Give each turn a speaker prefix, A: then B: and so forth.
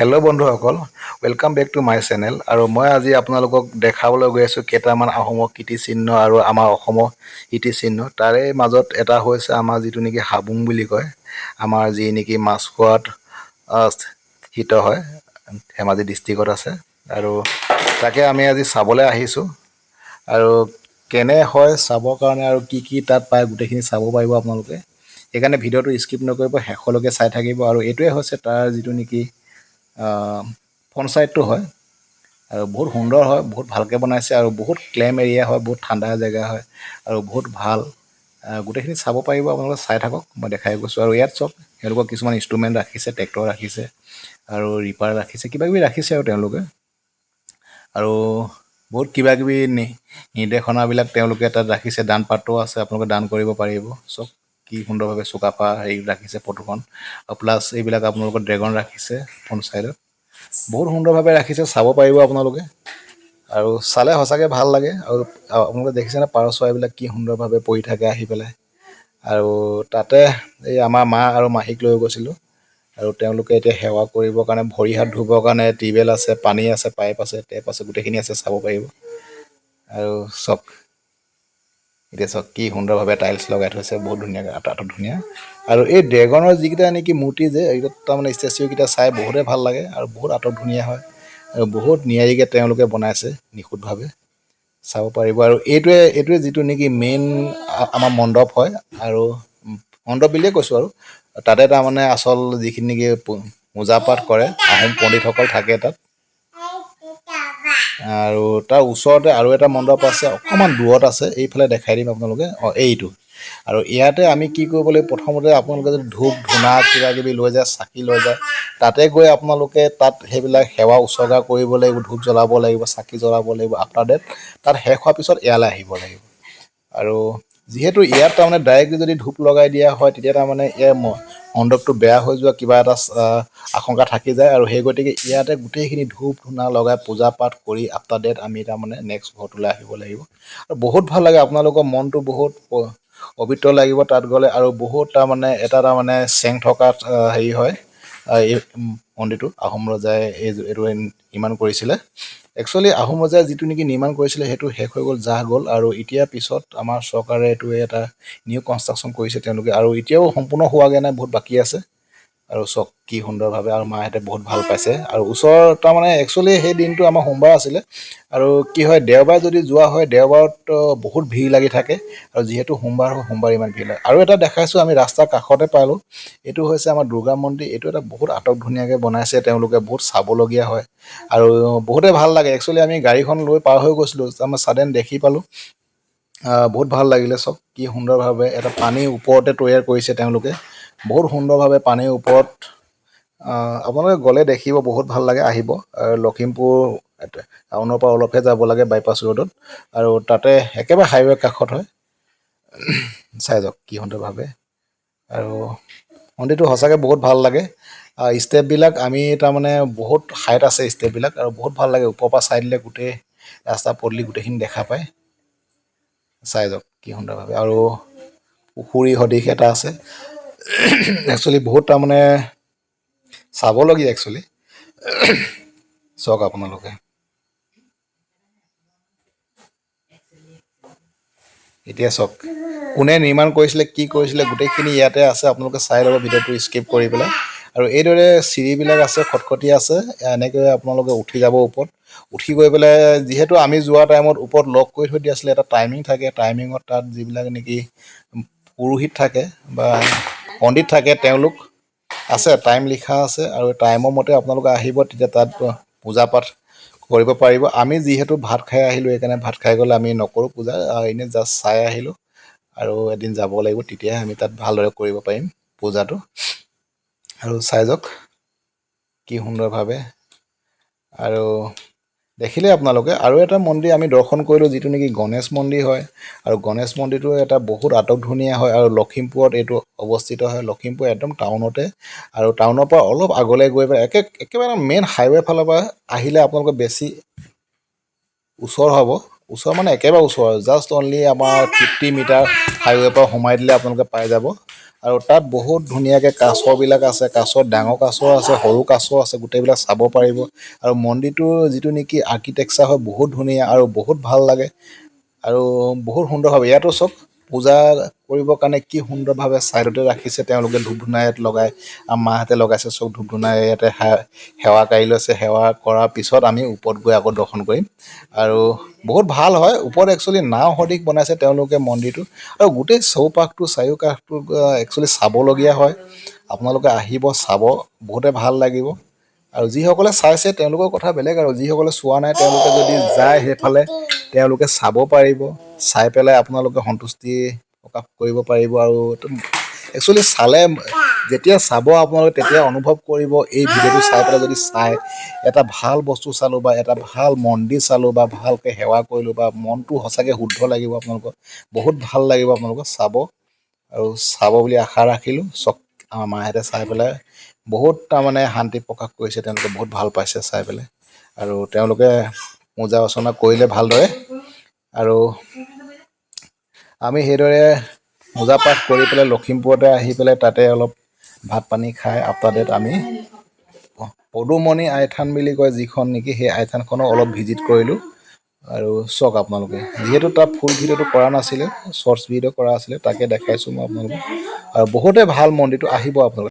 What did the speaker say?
A: Hello' বন্ধুসকল, welcome back to my channel. আৰু মই আজি আপোনালোকক দেখাবলৈ গৈ আছোঁ কেইটামান আহোমৰ কীৰ্তিচিহ্ন আৰু আমাৰ অসমৰ কীৰ্তিচিহ্ন। তাৰে মাজত এটা হৈছে আমাৰ যিটো নেকি হাবুং বুলি কয়, আমাৰ যি নেকি মাছখোৱাত স্থিত হয়, ধেমাজি ডিষ্ট্ৰিক্টত আছে। আৰু তাকে আমি আজি চাবলৈ আহিছোঁ। আৰু কেনে হয় চাবৰ কাৰণে আৰু কি কি তাত পায় গোটেইখিনি চাব পাৰিব আপোনালোকে। সেইকাৰণে ভিডিঅ'টো স্কিপ নকৰিব, শেষলৈকে চাই থাকিব। আৰু এইটোৱে হৈছে তাৰ যিটো নেকি পঞ্চায়তটো হয়, আৰু বহুত সুন্দৰ হয়, বহুত ভালকৈ বনাইছে, আৰু বহুত ক্লেম এৰিয়া হয়, বহুত ঠাণ্ডা জেগা হয়, আৰু বহুত ভাল। গোটেইখিনি চাব পাৰিব আপোনালোকে, চাই থাকক, মই দেখাই গৈছোঁ। আৰু ইয়াত চব তেওঁলোকৰ কিছুমান ইনষ্ট্ৰুমেণ্ট ৰাখিছে, ট্ৰেক্টৰ ৰাখিছে আৰু ৰিপাৰ ৰাখিছে, কিবাকিবি ৰাখিছে আৰু তেওঁলোকে। আৰু বহুত কিবাকিবি নিৰ্দেশনাবিলাক তেওঁলোকে তাত ৰাখিছে, দান পাত্ৰও আছে, আপোনালোকে দান কৰিব পাৰিব। চব কি সুন্দৰভাৱে চুকাফা হেৰি ৰাখিছে ফটোখন, আৰু প্লাছ এইবিলাক আপোনালোকৰ ড্ৰেগন ৰাখিছে পঞ্চায়তত, বহুত সুন্দৰভাৱে ৰাখিছে, চাব পাৰিব আপোনালোকে। আৰু চালে সঁচাকৈ ভাল লাগে। আৰু আপোনালোকে দেখিছেনে পাৰ চৰাইবিলাক কি সুন্দৰভাৱে পৰি থাকে আহি পেলাই। আৰু তাতে এই আমাৰ মা আৰু মাহীক লৈ গৈছিলোঁ, আৰু তেওঁলোকে এতিয়া সেৱা কৰিবৰ কাৰণে, ভৰি হাত ধুবৰ কাৰণে টিউবেল আছে, পানী আছে, পাইপ আছে, টেপ আছে, গোটেইখিনি আছে, চাব পাৰিব। আৰু চক এতিয়া চাওক কি সুন্দৰভাৱে টাইলছ লগাই থৈছে, বহুত ধুনীয়াকৈ, আঁতৰত ধুনীয়া। আৰু এই ড্ৰেগনৰ যিকেইটা নেকি মূৰ্তি যে এইকেইটা তাৰমানে ষ্টেচুকেইটা চাই বহুতেই ভাল লাগে, আৰু বহুত আঁতৰত ধুনীয়া হয়, আৰু বহুত নিয়াৰিকৈ তেওঁলোকে বনাইছে, নিখুঁতভাৱে চাব পাৰিব। আৰু এইটোৱে যিটো নেকি মেইন আমাৰ মণ্ডপ হয়, আৰু মণ্ডপ বুলিয়ে কৈছোঁ। আৰু তাতে তাৰমানে আচল যিখিনি নেকি পূজা পাঠ কৰে আহোম পণ্ডিতসকল থাকে তাত। আৰু তাৰ ওচৰতে আৰু এটা মণ্ডপ আছে, অকণমান দূৰত আছে, এইফালে দেখাই দিম আপোনালোকে। এইটো। আৰু ইয়াতে আমি কি কৰিব লাগিব, প্ৰথমতে আপোনালোকে যদি ধূপ ধূনা কিবাকিবি লৈ যায়, চাকি লৈ যায়, তাতে গৈ আপোনালোকে তাত সেইবিলাক সেৱা উছৰ্গা কৰিব লাগিব, ধূপ জ্বলাব লাগিব, চাকি জ্বলাব লাগিব। আফটাৰ ডেট তাত শেষ হোৱাৰ পিছত ইয়ালৈ আহিব লাগিব। আৰু যিহেতু ইয়াত তাৰমানে ডাইৰেক্টলি যদি ধূপ লগাই দিয়া হয়, তেতিয়া তাৰমানে ইয়াৰ মণ্ডপটো বেয়া হৈ যোৱা কিবা এটা আশংকা থাকি যায়। আৰু সেই গতিকে ইয়াতে গোটেইখিনি ধূপ ধূনা লগাই পূজা পাঠ কৰি আফটাৰ ডেট আমি তাৰমানে নেক্সট ঘৰটোলৈ আহিব লাগিব। আৰু বহুত ভাল লাগে, আপোনালোকৰ মনটো বহুত পবিত্ৰ লাগিব তাত গ'লে। আৰু বহুত তাৰমানে এটা তাৰমানে চেং থকা হেৰি হয় এই মন্দিৰটো। আহোম ৰজাই এইটো নিৰ্মাণ কৰিছিলে। একচুৱেলি আহোম ৰজাই যিটো নেকি নিৰ্মাণ কৰিছিলে সেইটো শেষ হৈ গ'ল, জাহ গ'ল। আৰু এতিয়া পিছত আমাৰ চৰকাৰে এইটো এটা নিউ কনষ্ট্ৰাকশ্যন কৰিছে তেওঁলোকে, আৰু এতিয়াও সম্পূৰ্ণ হোৱাগৈ নাই, বহুত বাকী আছে। আৰু চক কি সুন্দৰভাৱে, আৰু মাহঁতে বহুত ভাল পাইছে। আৰু ওচৰত তাৰমানে একচুৱেলি সেই দিনটো আমাৰ সোমবাৰ আছিলে, আৰু কি হয় দেওবাৰে যদি যোৱা হয়, দেওবাৰত বহুত ভিৰ লাগি থাকে। আৰু যিহেতু সোমবাৰ হয়, সোমবাৰ ইমান ভিৰ লাগে। আৰু এটা দেখাইছোঁ আমি ৰাস্তাৰ কাষতে পালোঁ, এইটো হৈছে আমাৰ দুৰ্গা মন্দিৰ। এইটো এটা বহুত আটক ধুনীয়াকৈ বনাইছে তেওঁলোকে, বহুত চাবলগীয়া হয়, আৰু বহুতেই ভাল লাগে। একচুৱেলি আমি গাড়ীখন লৈ পাৰ হৈ গৈছিলোঁ, আমাৰ ছাডেন দেখি পালোঁ, বহুত ভাল লাগিলে। চব কি সুন্দৰভাৱে এটা পানীৰ ওপৰতে তৈয়াৰ কৰিছে তেওঁলোকে, বহুত সুন্দৰভাৱে পানীৰ ওপৰত। আপোনালোকে গ'লে দেখিব, বহুত ভাল লাগে, আহিব। লখিমপুৰ টাউনৰ পৰা অলপহে যাব লাগে বাইপাছ ৰোডত, আৰু তাতে একেবাৰে হাইৱে কাষত হয়। চাই যাওক কি সুন্দৰভাৱে। আৰু মন্দিৰটো সঁচাকৈ বহুত ভাল লাগে। ষ্টেপবিলাক আমি তাৰমানে বহুত হাইট আছে ষ্টেপবিলাক, আৰু বহুত ভাল লাগে। ওপৰৰ পৰা চাই দিলে গোটেই ৰাস্তা পদূলি গোটেইখিনি দেখা পায়। চাই যাওক কি সুন্দৰভাৱে। আৰু পুখুৰী সদৃশ এটা আছে, একচুৱেলি বহুত তাৰমানে চাবলগীয়া একচুৱেলি। চাওক আপোনালোকে এতিয়া চাওক কোনে নিৰ্মাণ কৰিছিলে, কি কৰিছিলে, গোটেইখিনি ইয়াতে আছে। আপোনালোকে চাই ল'ব ভিডিঅ'টো স্কিপ কৰি পেলাই। আৰু এইদৰে চিৰিবিলাক আছে, খটখটি আছে, এনেকৈ আপোনালোকে উঠি যাব ওপৰত। উঠি গৈ পেলাই, যিহেতু আমি যোৱা টাইমত ওপৰত লক কৰি থৈ দিয়া আছিলে, এটা টাইমিং থাকে, টাইমিঙত তাত যিবিলাক নেকি পুৰোহিত থাকে বা পণ্ডিত থাকে, তেওঁলোক আছে, টাইম লিখা আছে। আৰু টাইমৰ মতে আপোনালোকে আহিব, তেতিয়া তাত পূজা পাঠ কৰিব পাৰিব। আমি যিহেতু ভাত খাই আহিলোঁ, সেইকাৰণে ভাত খাই গ'লে আমি নকৰোঁ পূজা, এনেই জাষ্ট চাই আহিলোঁ। আৰু এদিন যাব লাগিব, তেতিয়াহে আমি তাত ভালদৰে কৰিব পাৰিম পূজাটো। আৰু চাই যাওক কি সুন্দৰভাৱে। আৰু দেখিলে আপোনালোকে আৰু এটা মন্দিৰ আমি দৰ্শন কৰিলোঁ, যিটো নেকি গণেশ মন্দিৰ হয়। আৰু গণেশ মন্দিৰটো এটা বহুত আটকধুনীয়া হয়, আৰু লখিমপুৰত এইটো অৱস্থিত হয়। লখিমপুৰ একদম টাউনতে, আৰু টাউনৰ পৰা অলপ আগলৈ গৈ পেলাই একেবাৰে মেইন হাইৱে ফালৰ পৰা আহিলে আপোনালোকে বেছি ওচৰ হ'ব। ওচৰ মানে একেবাৰে ওচৰ, জাষ্ট অনলি আমাৰ 50 মিটাৰ হাইৱেৰ পৰা সোমাই দিলে আপোনালোকে পাই যাব। আৰু তাত বহুত ধুনীয়াকৈ কাছবিলাক আছে, কাছৰ ডাঙৰ কাছ আছে, সৰু কাছ আছে, গোটেইবিলাক চাব পাৰিব। আৰু মন্দিৰটোৰ যিটো নেকি আৰ্কিটেক্সাৰ হয় বহুত ধুনীয়া আৰু বহুত ভাল লাগে আৰু বহুত সুন্দৰভাৱে ইয়াতো চব পূজা কৰিবৰ কাৰণে কি সুন্দৰভাৱে ছাইডতে ৰাখিছে তেওঁলোকে ধূপ ধূনা ইয়াত লগাই আৰু মাহঁতে লগাইছে চব ধূপ ধূনা ইয়াতে সেৱা কাঢ়ি লৈছে। সেৱা কৰাৰ পিছত আমি ওপৰত গৈ আকৌ দৰ্শন কৰিম আৰু বহুত ভাল হয়। ওপৰত একচুৱেলি নাও সদৃশ বনাইছে তেওঁলোকে মন্দিৰটো আৰু গোটেই চৌপাশটো চাৰিওকাষটো একচুৱেলি চাবলগীয়া হয়। আপোনালোকে আহিব চাব, বহুতে ভাল লাগিব। আৰু যিসকলে চাইছে তেওঁলোকৰ কথা বেলেগ আৰু যিসকলে চোৱা নাই তেওঁলোকে যদি যায় সেইফালে তেওঁলোকে চাব পাৰিব। চাই পেলাই আপোনালোকে সন্তুষ্টি প্ৰকাশ কৰিব পাৰিব আৰু একচুৱেলি চালে যেতিয়া চাব আপোনালোকে তেতিয়া অনুভৱ কৰিব এই ভিডিঅ'টো চাই পেলাই যদি চাই এটা ভাল বস্তু চালোঁ বা এটা ভাল মন্দিৰ চালোঁ বা ভালকৈ সেৱা কৰিলোঁ বা মনটো সঁচাকৈ শুদ্ধ লাগিব আপোনালোকৰ, বহুত ভাল লাগিব আপোনালোকক চাব আৰু চাব বুলি আশা ৰাখিলোঁ। চব আমাৰ মাহঁতে চাই পেলাই বহুত তাৰমানে শান্তি প্ৰকাশ কৰিছে, তেওঁলোকে বহুত ভাল পাইছে চাই পেলাই আৰু তেওঁলোকে পূজা অৰ্চনা কৰিলে ভালদৰে আৰু আমি সেইদৰে পূজা পাঠ কৰি পেলাই লখিমপুৰতে আহি পেলাই তাতে অলপ ভাত পানী খাই আফটাৰ ডেট আমি পদুমণি আই থান বুলি কয় যিখন নেকি সেই আই থানখনো অলপ ভিজিট কৰিলোঁ। আৰু চাওক আপোনালোকে যিহেতু তাত ফুল ভিডিঅ'টো কৰা নাছিলে, শ্বৰ্টছ ভিডিঅ' কৰা আছিলে, তাকে দেখাইছোঁ মই আপোনালোকক আৰু বহুতে ভাল মন্দিৰটো আহিব আপোনালোকে।